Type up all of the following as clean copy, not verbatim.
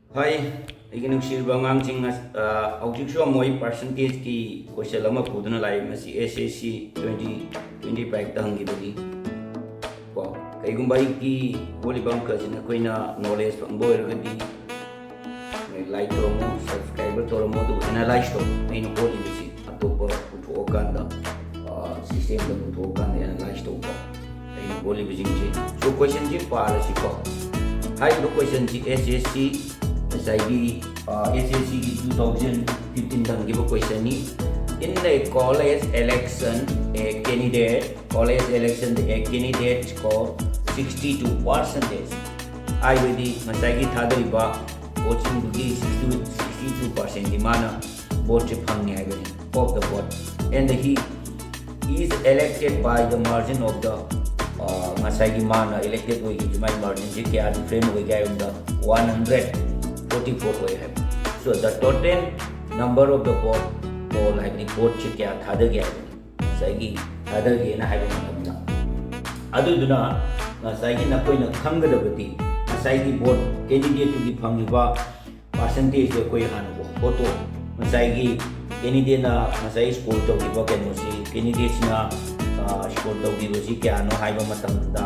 Hai, ini silba ngang sing autik so moi percentage ki question lama puduna lai masi SSC 2025 tang gi bagi. Ko kai gumbai ki boli bang ka jina koina knowledge pang boy gadi. Like to mo subscriber to mo to analyze to ai no boli bisi atopa utu okanda system da utu okanda analyze to ko. Ai no boli bisi ji. So question ji para si ko. Hai do question ji SSC SIB SSC 2015 tang give a question ni in the college election a candidate score 62%. I really masagi thadariba voting bugi 62% di mana vote phangni ai of the vote, and he is elected by the margin of the masagi mana elected with my margin je kya different ho gaya unda 144 way hai. So the total number of the vote for like the vote che kya thada gaya masagi thada ge na hai ba aduduna masagi na koi na khangadabati masagi vote candidate to gi phangiba percentage de koi han vote masagi candidate na masai score to gi ba keno si candidate na score to gi ba si kya no hai ba matam da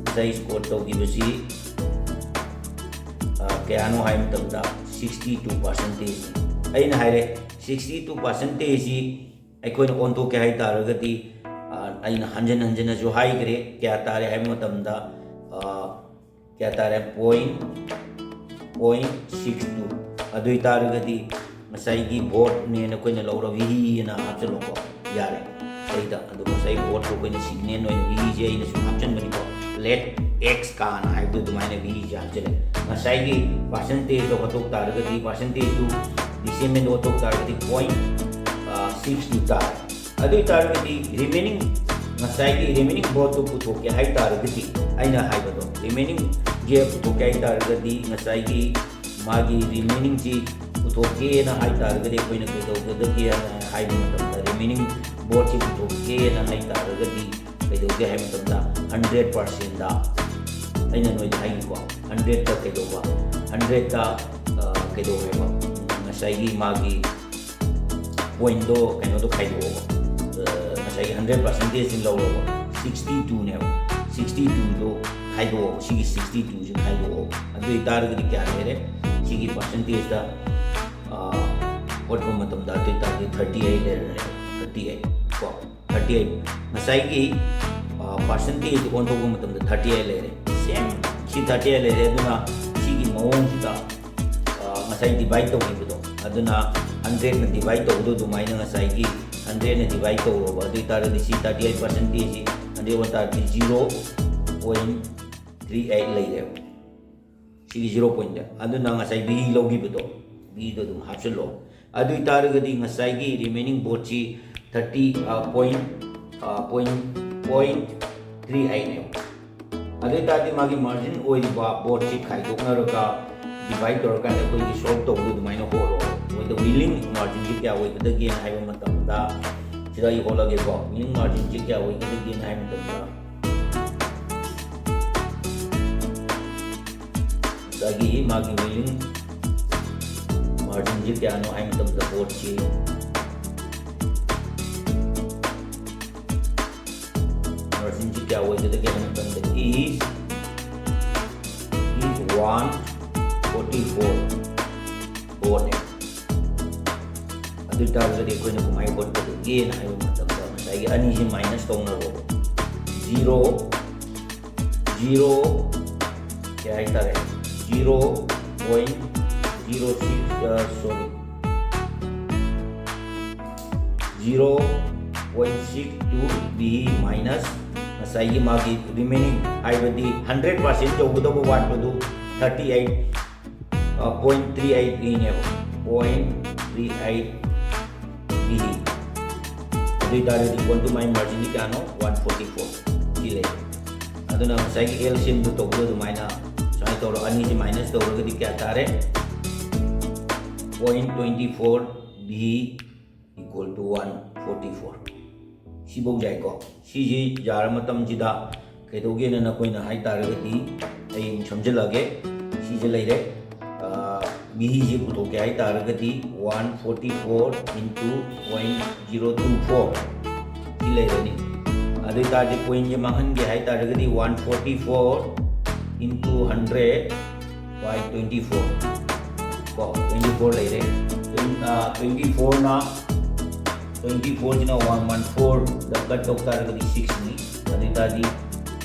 masai score to gi ba si kaya ano hai matam da 62%. Ayun hai re 62% si ay koi na onto kaya hai taragati ay na hanjan na jo hai kare kaya tare hai matam da kaya tare .62 adui taragati masai gi vote ne na koi na laura vi na hapchalo ko yare sai da adu masai vote ko koi na signe no vi je ina su hapchan bani ko let x ka na hai du maine vi je hapchale masai gi percentage to katok taragati percentage to disement to katok taragati .62 tar adui taragati remaining masai gi remaining vote to puthok ke hai taragati aina hai ba to remaining je puthok ke hai taragati masai gi magi remaining ji puthok na hai taragati koi na koi to da ke hai matam remaining vote ji puthok na hai taragati koi to ke hai matam da 100% da aina noi hai ko 100 ta ke do ba 100 ta ke do ba masai gi magi point do kai no to khai do masai gi 100% in low 62 ne 62 do khai do sigi 62 ji khai do adu taragati kya re sigi percentage da what ko matam da te ta 38 le 38 ko 38 masai gi percentage on to matam da 38 le same si 38 le aduna sigi mawong da masai divide to gi do aduna 100 na divide to do mai na masai gi 100 na divide to ro adu tar di si 38% ji ande wata 0.38 le re sigi 0 point aduna masai bi lo gi do bi do dum hapchal lo adu tar gi masai gi remaining vote chi 30.38 ne adu tar di magi margin oi ba vote chi khai dok na ro ka divide to ka ne koi gi solve to do mai no ho ro with the willing margin ji kya oi da gi hai ba matam da sida yi ho la ge ko willing margin ji kya oi da gi hai matam da sagi magi willing margin ji kya no hai matam da vote chi margin ji kya oi da gi hai matam da is 144 vote ne adu tar ga koi na kumai vote da gi na hai matam da sagi ani ji minus to na ro 0 kya hai tare 0.06 sorry 0.62 b minus masai gi magi remaining I with the 100% to do what to do 38.38 in 0.38 b adu tar equal to my margin ni kano 144 dile aduna masai gi LCM to do maina sai to ani ji minus to ro gi kya tare 0.24 b equal to 144 si bau jai ko si ji jar matam ji da kai do ge na koi na hai tar ga ti ai samjilage ꯁꯤꯁꯦ ꯂꯩꯔꯦ ꯕꯤꯍꯤꯁꯦ ꯄꯨꯊꯣꯛꯀꯦ ꯍꯥꯏꯇꯥꯔꯒꯗꯤ 144 into 0.024 ꯁꯤ ꯂꯩꯔꯅꯤ ꯑꯗꯨ ꯑꯣꯏꯇꯥꯔꯗꯤ ꯄꯣꯏꯟꯁꯦ ꯃꯥꯡꯍꯟꯒꯦ ꯍꯥꯏꯇꯥꯔꯒꯗꯤ 144 into 100 by 24 ko 24 ꯂꯩꯔꯦ 24나 24ꯁꯤꯅ 114 ꯗ ꯀꯠ ꯇꯧ ꯇꯥꯔꯒꯗꯤ 6 ꯅꯤ ꯑꯗꯨ ꯑꯣꯏꯇꯥꯔꯗꯤ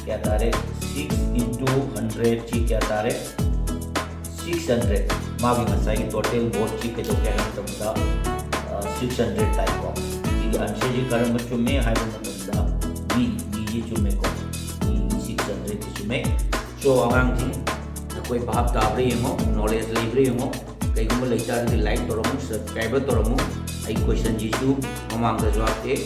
क्या तारे 6 into 100 ची क्या तारे 600 मावी मसाई टोटल बोर्ड ची के जो क्या है तमदा 600 टाइप को ये आंसर जी करम बच्चों में हाई तमदा बी ये चुमे को 600 चुमे सो आगाम थी कोई भाव ताबरे हो नॉलेज लाइब्रेरी हो कई को लेता है लाइक करो सब्सक्राइब करो आई क्वेश्चन जी सु ममांग जवाब के